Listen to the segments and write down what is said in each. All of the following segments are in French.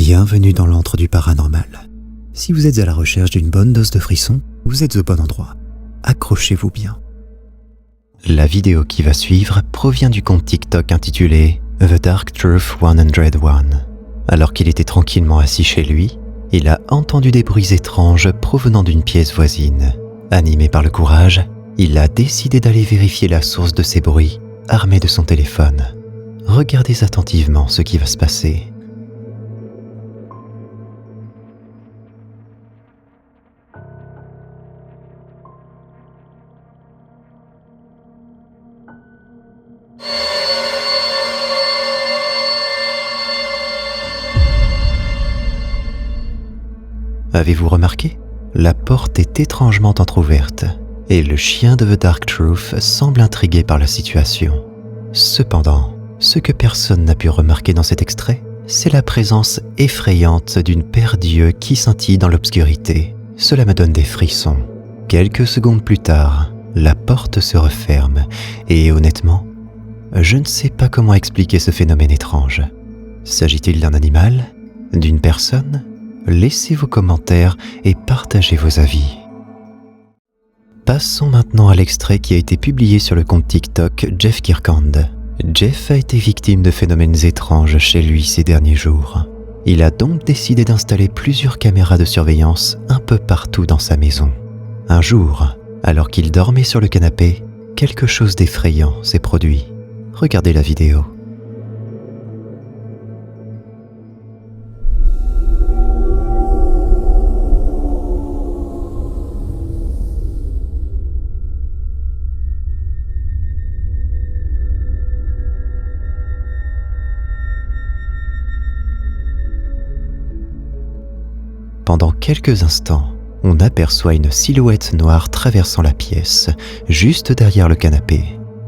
Bienvenue dans l'antre du paranormal. Si vous êtes à la recherche d'une bonne dose de frissons, vous êtes au bon endroit. Accrochez-vous bien. La vidéo qui va suivre provient du compte TikTok intitulé The Dark Truth 101. Alors qu'il était tranquillement assis chez lui, il a entendu des bruits étranges provenant d'une pièce voisine. Animé par le courage, il a décidé d'aller vérifier la source de ces bruits, armé de son téléphone. Regardez attentivement ce qui va se passer. Avez-vous remarqué ? La porte est étrangement entr'ouverte et le chien de The Dark Truth semble intrigué par la situation. Cependant, ce que personne n'a pu remarquer dans cet extrait, c'est la présence effrayante d'une paire d'yeux qui scintille dans l'obscurité. Cela me donne des frissons. Quelques secondes plus tard, la porte se referme et honnêtement, je ne sais pas comment expliquer ce phénomène étrange. S'agit-il d'un animal ? D'une personne ? Laissez vos commentaires et partagez vos avis. Passons maintenant à l'extrait qui a été publié sur le compte TikTok Jeff Kirkand. Jeff a été victime de phénomènes étranges chez lui ces derniers jours. Il a donc décidé d'installer plusieurs caméras de surveillance un peu partout dans sa maison. Un jour, alors qu'il dormait sur le canapé, quelque chose d'effrayant s'est produit. Regardez la vidéo. Pendant quelques instants, on aperçoit une silhouette noire traversant la pièce, juste derrière le canapé.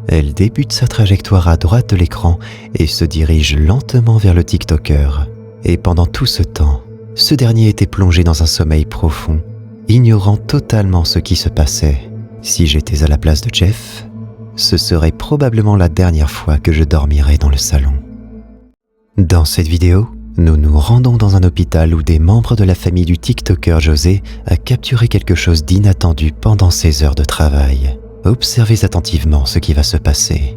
Elle débute sa trajectoire à droite de l'écran et se dirige lentement vers le TikToker. Et pendant tout ce temps, ce dernier était plongé dans un sommeil profond, ignorant totalement ce qui se passait. Si j'étais à la place de Jeff, ce serait probablement la dernière fois que je dormirais dans le salon. Dans cette vidéo, nous nous rendons dans un hôpital où des membres de la famille du TikToker José a capturé quelque chose d'inattendu pendant ses heures de travail. Observez attentivement ce qui va se passer.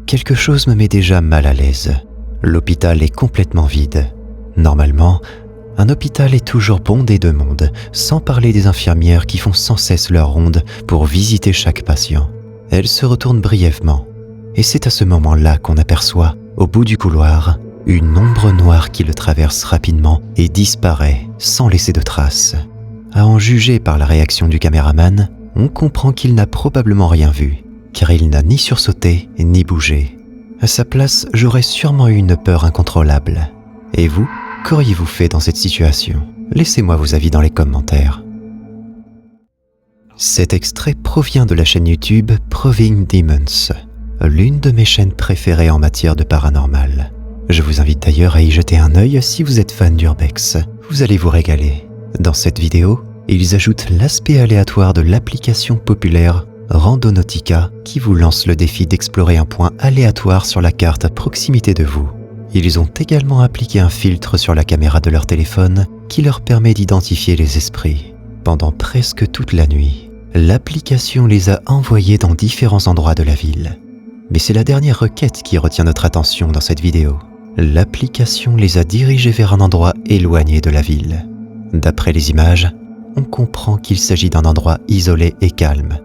Quelque chose me met déjà mal à l'aise. L'hôpital est complètement vide. Normalement, un hôpital est toujours bondé de monde, sans parler des infirmières qui font sans cesse leur ronde pour visiter chaque patient. Elles se retournent brièvement, et c'est à ce moment-là qu'on aperçoit, au bout du couloir, une ombre noire qui le traverse rapidement et disparaît sans laisser de traces. À en juger par la réaction du caméraman, on comprend qu'il n'a probablement rien vu, car il n'a ni sursauté ni bougé. À sa place, j'aurais sûrement eu une peur incontrôlable. Et vous ? Qu'auriez-vous fait dans cette situation ? Laissez-moi vos avis dans les commentaires. Cet extrait provient de la chaîne YouTube Proving Demons, l'une de mes chaînes préférées en matière de paranormal. Je vous invite d'ailleurs à y jeter un œil si vous êtes fan d'Urbex. Vous allez vous régaler. Dans cette vidéo, ils ajoutent l'aspect aléatoire de l'application populaire Randonautica qui vous lance le défi d'explorer un point aléatoire sur la carte à proximité de vous. Ils ont également appliqué un filtre sur la caméra de leur téléphone qui leur permet d'identifier les esprits. Pendant presque toute la nuit, l'application les a envoyés dans différents endroits de la ville. Mais c'est la dernière requête qui retient notre attention dans cette vidéo. L'application les a dirigés vers un endroit éloigné de la ville. D'après les images, on comprend qu'il s'agit d'un endroit isolé et calme,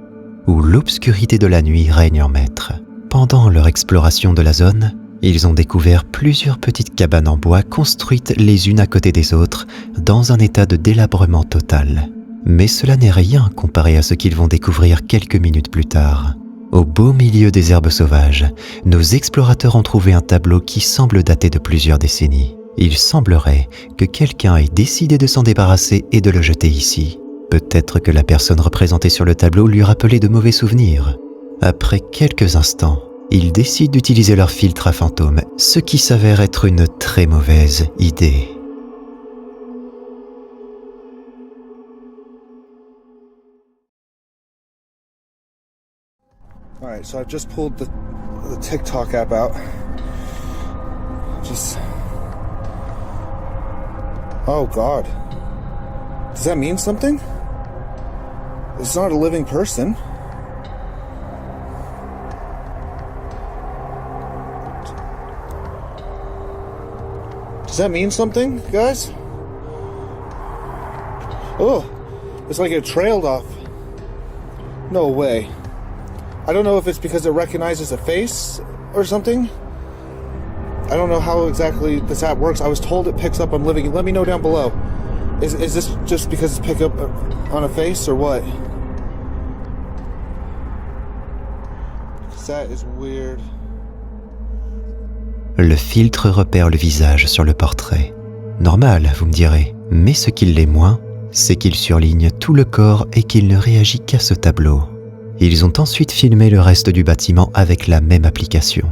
où l'obscurité de la nuit règne en maître. Pendant leur exploration de la zone, ils ont découvert plusieurs petites cabanes en bois construites les unes à côté des autres dans un état de délabrement total. Mais cela n'est rien comparé à ce qu'ils vont découvrir quelques minutes plus tard. Au beau milieu des herbes sauvages, nos explorateurs ont trouvé un tableau qui semble dater de plusieurs décennies. Il semblerait que quelqu'un ait décidé de s'en débarrasser et de le jeter ici. Peut-être que la personne représentée sur le tableau lui rappelait de mauvais souvenirs. Après quelques instants, ils décident d'utiliser leur filtre à fantômes, ce qui s'avère être une très mauvaise idée. Alright, so I've just pulled the TikTok app out. Oh God. Does that mean something? It's not a living person. Does that mean something, guys? Oh, it's like it trailed off. No way. I don't know if it's because it recognizes a face or something. I don't know how exactly this app works. I was told it picks up on living. Let me know down below. Is this just because it's pick up on a face or what? That is weird. Le filtre repère le visage sur le portrait. Normal, vous me direz. Mais ce qui l'est moins, c'est qu'il surligne tout le corps et qu'il ne réagit qu'à ce tableau. Ils ont ensuite filmé le reste du bâtiment avec la même application.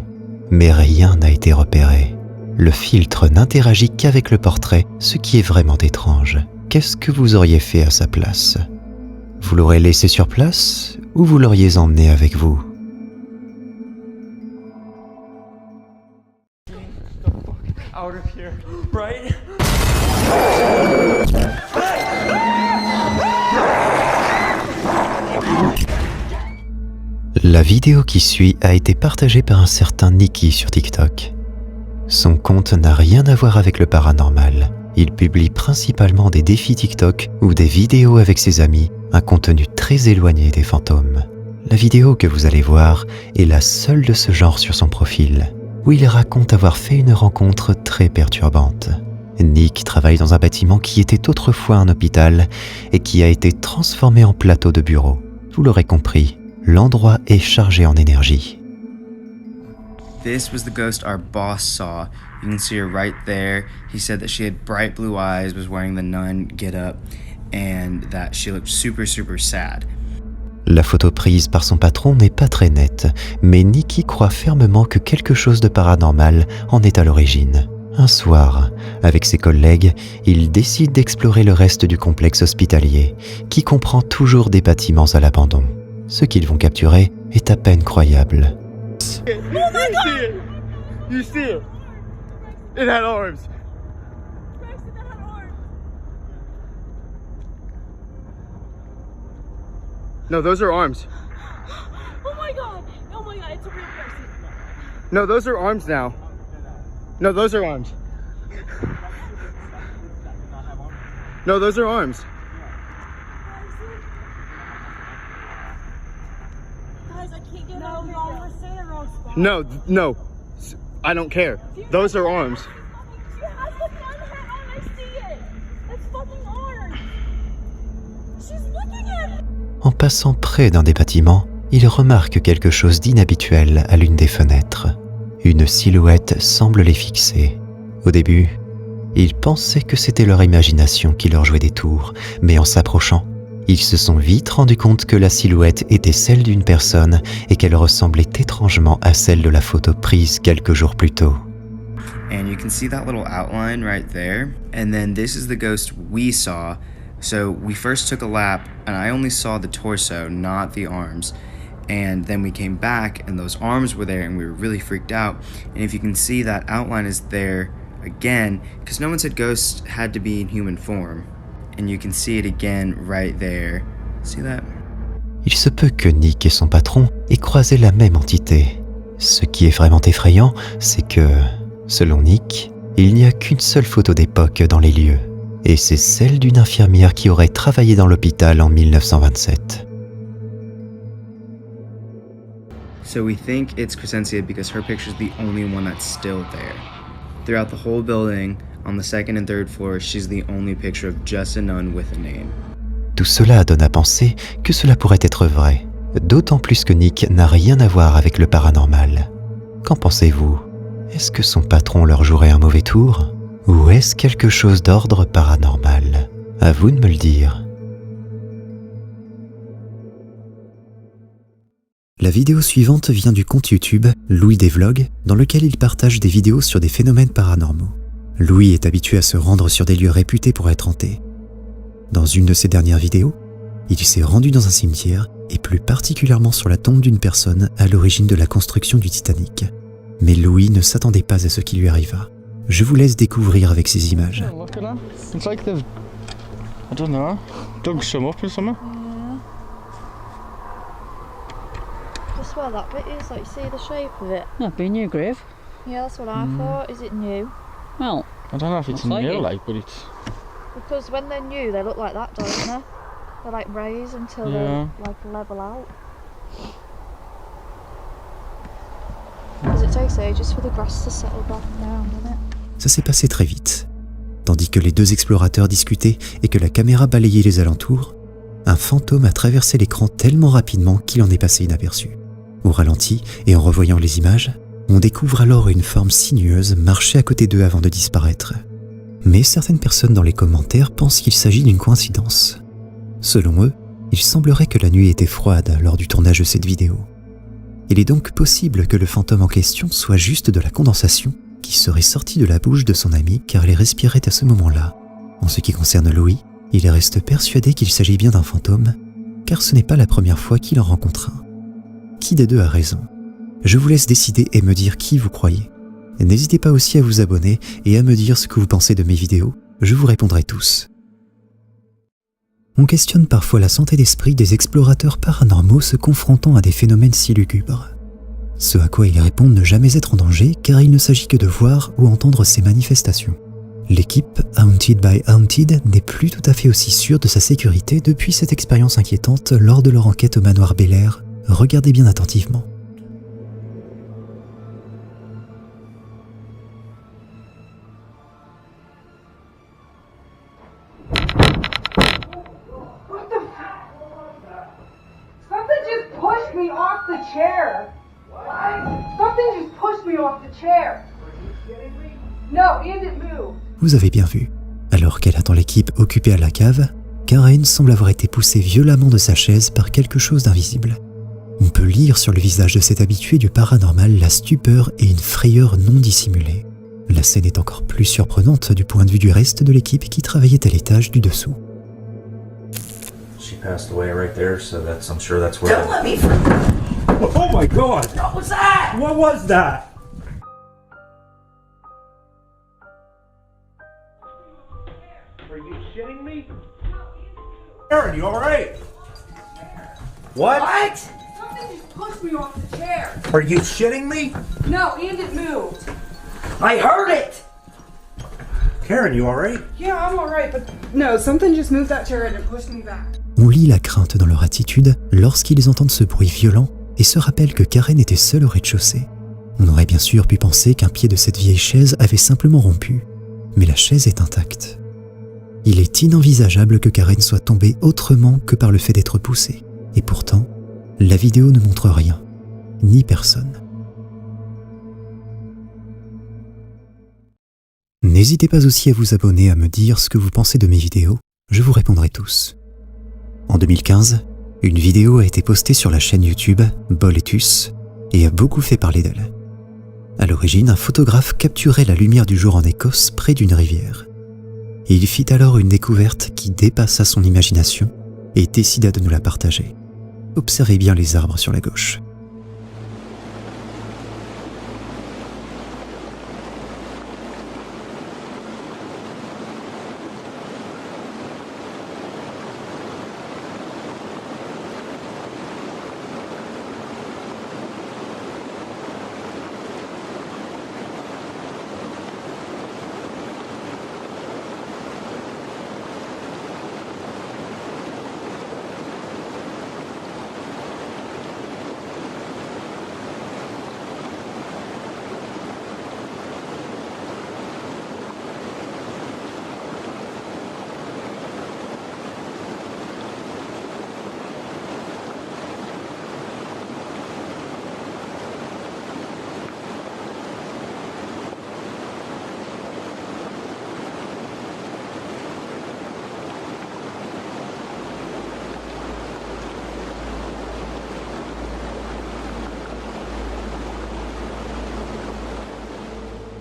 Mais rien n'a été repéré. Le filtre n'interagit qu'avec le portrait, ce qui est vraiment étrange. Qu'est-ce que vous auriez fait à sa place? Vous l'aurez laissé sur place ou vous l'auriez emmené avec vous? Out of here, right? La vidéo qui suit a été partagée par un certain Nicky sur TikTok. Son compte n'a rien à voir avec le paranormal. Il publie principalement des défis TikTok ou des vidéos avec ses amis, un contenu très éloigné des fantômes. La vidéo que vous allez voir est la seule de ce genre sur son profil, où il raconte avoir fait une rencontre très perturbante. Nick travaille dans un bâtiment qui était autrefois un hôpital et qui a été transformé en plateau de bureau. Vous l'aurez compris, l'endroit est chargé en énergie. This was the ghost our boss saw. You can see her right there. He said that she had bright blue eyes, was wearing the nun get-up, and that she looked super, super sad. La photo prise par son patron n'est pas très nette, mais Nicky croit fermement que quelque chose de paranormal en est à l'origine. Un soir, avec ses collègues, il décide d'explorer le reste du complexe hospitalier, qui comprend toujours des bâtiments à l'abandon. Ce qu'ils vont capturer est à peine croyable. Oh my God! You see it? It had arms. No, those are arms. Oh my God! Oh my God! It's a real person. No, those are arms now. No, those are arms. No, those are arms. Guys, I can't get out. No, we're saying the wrong spot. No, no. I don't care. Those are arms. She has the gun hat on. I see it. That's fucking arms. She's looking at it. En passant près d'un des bâtiments, il remarque quelque chose d'inhabituel à l'une des fenêtres. Une silhouette semble les fixer. Au début, ils pensaient que c'était leur imagination qui leur jouait des tours, mais en s'approchant, ils se sont vite rendus compte que la silhouette était celle d'une personne et qu'elle ressemblait étrangement à celle de la photo prise quelques jours plus tôt. And you can see that little outline right there. And then this is the ghost we saw. So we first took a lap and I only saw the torso, not the arms. And then we came back and those arms were there and we were really freaked out. And if you can see, that outline is there again, because no one said ghosts had to be in human form. And you can see it again right there. See that? Il se peut que Nick et son patron aient croisé la même entité. Ce qui est vraiment effrayant, c'est que, selon Nick, il n'y a qu'une seule photo d'époque dans les lieux. Et c'est celle d'une infirmière qui aurait travaillé dans l'hôpital en 1927. So we think it's Crescencia because her picture's the only one that's still there. Throughout the whole building, on the second and third floor, she's the only picture of just a nun with a name. Tout cela donne à penser que cela pourrait être vrai, d'autant plus que Nick n'a rien à voir avec le paranormal. Qu'en pensez-vous? Est-ce que son patron leur jouerait un mauvais tour? Ou est-ce quelque chose d'ordre paranormal? À vous de me le dire. La vidéo suivante vient du compte YouTube Louis des Vlogs, dans lequel il partage des vidéos sur des phénomènes paranormaux. Louis est habitué à se rendre sur des lieux réputés pour être hantés. Dans une de ses dernières vidéos, il s'est rendu dans un cimetière et plus particulièrement sur la tombe d'une personne à l'origine de la construction du Titanic. Mais Louis ne s'attendait pas à ce qui lui arriva. Je vous laisse découvrir avec ces images. Yeah, look at that. It's like they've, I don't know, dug some up or something. Yeah. Just where that bit is, like, see the shape of it? That'd be a new grave. Yeah, that's what I thought. Is it new? Well, I don't know if it's Looks like new, it. like, but it's, Because when they're new, they look like that, don't they? They're like raised until Yeah. they like level out. Because it takes ages for the grass to settle back down, doesn't it? Ça s'est passé très vite. Tandis que les deux explorateurs discutaient et que la caméra balayait les alentours, un fantôme a traversé l'écran tellement rapidement qu'il en est passé inaperçu. Au ralenti et en revoyant les images, on découvre alors une forme sinueuse marcher à côté d'eux avant de disparaître. Mais certaines personnes dans les commentaires pensent qu'il s'agit d'une coïncidence. Selon eux, il semblerait que la nuit était froide lors du tournage de cette vidéo. Il est donc possible que le fantôme en question soit juste de la condensation qui serait sortie de la bouche de son ami car il respirait à ce moment-là. En ce qui concerne Louis, il reste persuadé qu'il s'agit bien d'un fantôme car ce n'est pas la première fois qu'il en rencontre un. Qui des deux a raison? Je vous laisse décider et me dire qui vous croyez. N'hésitez pas aussi à vous abonner et à me dire ce que vous pensez de mes vidéos, je vous répondrai tous. On questionne parfois la santé d'esprit des explorateurs paranormaux se confrontant à des phénomènes si lugubres. Ce à quoi ils répondent ne jamais être en danger car il ne s'agit que de voir ou entendre ces manifestations. L'équipe Haunted by Haunted n'est plus tout à fait aussi sûre de sa sécurité depuis cette expérience inquiétante lors de leur enquête au manoir Bel Air. Regardez bien attentivement. Something just pushed me off the chair. What? Something just pushed me off the chair. No, and it moved. Vous avez bien vu. Alors qu'elle attend l'équipe occupée à la cave, Karen semble avoir été poussée violemment de sa chaise par quelque chose d'invisible. On peut lire sur le visage de cet habitué du paranormal la stupeur et une frayeur non dissimulée. La scène est encore plus surprenante du point de vue du reste de l'équipe qui travaillait à l'étage du dessous. She passed away right there, so I'm sure that's where. Don't let me forget. Oh my God! What was that? What was that? Are you shitting me? Aaron, you all right? What? What? Something just pushed me off the chair. Are you shitting me? No, and it moved. I heard it. Karen, you all right? Yeah, I'm alright, but no, something just moved that chair and it pushed me back. On lit la crainte dans leur attitude lorsqu'ils entendent ce bruit violent et se rappellent que Karen était seule au rez-de-chaussée. On aurait bien sûr pu penser qu'un pied de cette vieille chaise avait simplement rompu, mais la chaise est intacte. Il est inenvisageable que Karen soit tombée autrement que par le fait d'être poussée. Et pourtant, la vidéo ne montre rien, ni personne. N'hésitez pas aussi à vous abonner, à me dire ce que vous pensez de mes vidéos, je vous répondrai tous. En 2015, une vidéo a été postée sur la chaîne YouTube Boletus et a beaucoup fait parler d'elle. À l'origine, un photographe capturait la lumière du jour en Écosse près d'une rivière. Il fit alors une découverte qui dépassa son imagination et décida de nous la partager. Observez bien les arbres sur la gauche.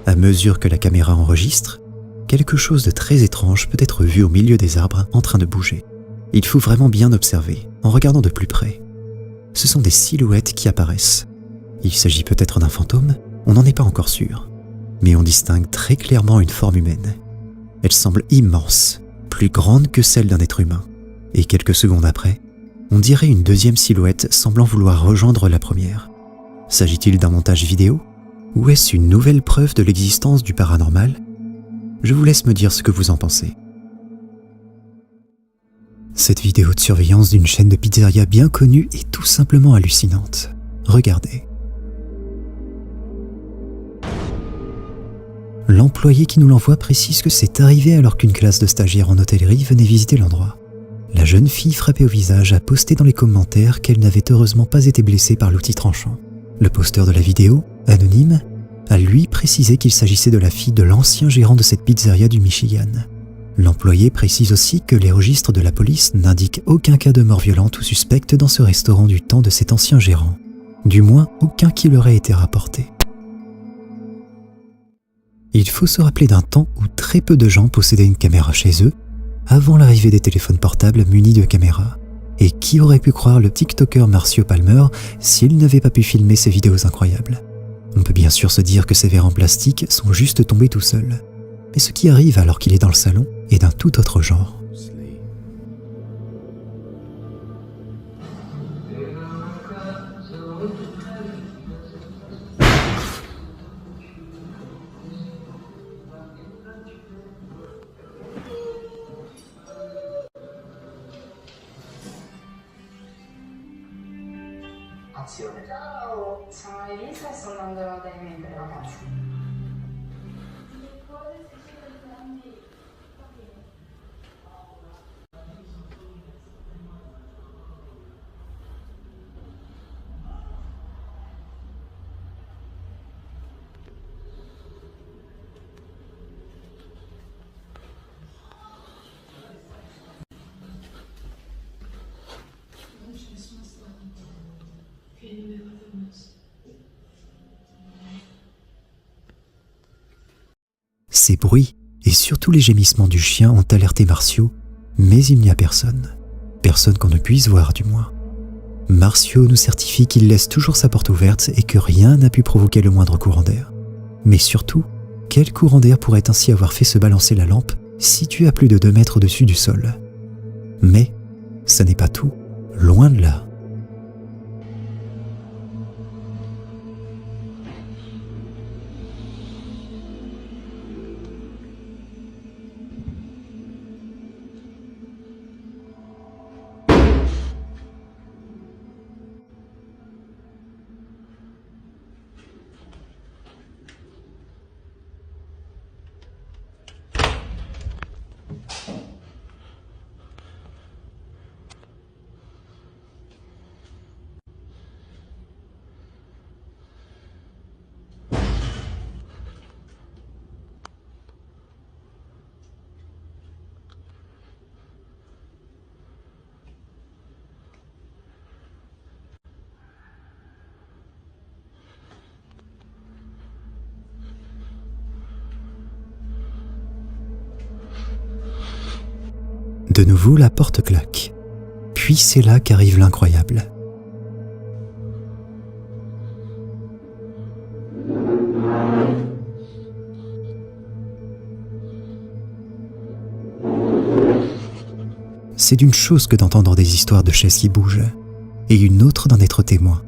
À mesure que la caméra enregistre, quelque chose de très étrange peut être vu au milieu des arbres en train de bouger. Il faut vraiment bien observer, en regardant de plus près. ce sont des silhouettes qui apparaissent. Il s'agit peut-être d'un fantôme, on n'en est pas encore sûr. Mais on distingue très clairement une forme humaine. Elle semble immense, plus grande que celle d'un être humain. Et quelques secondes après, on dirait une deuxième silhouette semblant vouloir rejoindre la première. S'agit-il d'un montage vidéo? Ou est-ce une nouvelle preuve de l'existence du paranormal? Je vous laisse me dire ce que vous en pensez. Cette vidéo de surveillance d'une chaîne de pizzeria bien connue est tout simplement hallucinante. Regardez. L'employé qui nous l'envoie précise que c'est arrivé alors qu'une classe de stagiaires en hôtellerie venait visiter l'endroit. La jeune fille frappée au visage a posté dans les commentaires qu'elle n'avait heureusement pas été blessée par l'outil tranchant. Le posteur de la vidéo, anonyme, a lui précisé qu'il s'agissait de la fille de l'ancien gérant de cette pizzeria du Michigan. L'employé précise aussi que les registres de la police n'indiquent aucun cas de mort violente ou suspecte dans ce restaurant du temps de cet ancien gérant. Du moins, aucun qui leur ait été rapporté. Il faut se rappeler d'un temps où très peu de gens possédaient une caméra chez eux, avant l'arrivée des téléphones portables munis de caméras. Et qui aurait pu croire le TikToker Marcio Palmer s'il n'avait pas pu filmer ces vidéos incroyables? On peut bien sûr se dire que ces verres en plastique sont juste tombés tout seuls. Mais ce qui arrive alors qu'il est dans le salon est d'un tout autre genre. Ciao, sono Elisa e sto andando dai miei per le vacanze. Ces bruits, et surtout les gémissements du chien, ont alerté Marcio, mais il n'y a personne. Personne qu'on ne puisse voir, du moins. Marcio nous certifie qu'il laisse toujours sa porte ouverte et que rien n'a pu provoquer le moindre courant d'air. Mais surtout, quel courant d'air pourrait ainsi avoir fait se balancer la lampe située à plus de 2 mètres au-dessus du sol? Mais, ça n'est pas tout, loin de là. De nouveau, la porte claque. Puis c'est là qu'arrive l'incroyable. C'est d'une chose que d'entendre des histoires de chaises qui bougent, et une autre d'en être témoin.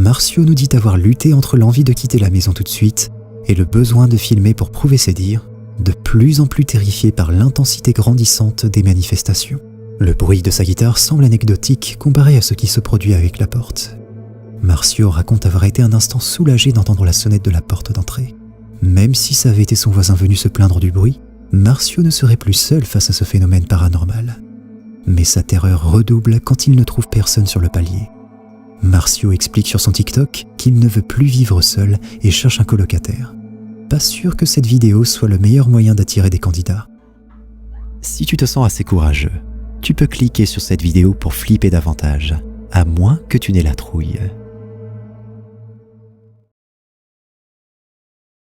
Marcio nous dit avoir lutté entre l'envie de quitter la maison tout de suite et le besoin de filmer pour prouver ses dires, de plus en plus terrifié par l'intensité grandissante des manifestations. Le bruit de sa guitare semble anecdotique comparé à ce qui se produit avec la porte. Marcio raconte avoir été un instant soulagé d'entendre la sonnette de la porte d'entrée. Même si ça avait été son voisin venu se plaindre du bruit, Marcio ne serait plus seul face à ce phénomène paranormal. Mais sa terreur redouble quand il ne trouve personne sur le palier. Marcio explique sur son TikTok qu'il ne veut plus vivre seul et cherche un colocataire. Pas sûr que cette vidéo soit le meilleur moyen d'attirer des candidats. Si tu te sens assez courageux, tu peux cliquer sur cette vidéo pour flipper davantage, à moins que tu n'aies la trouille.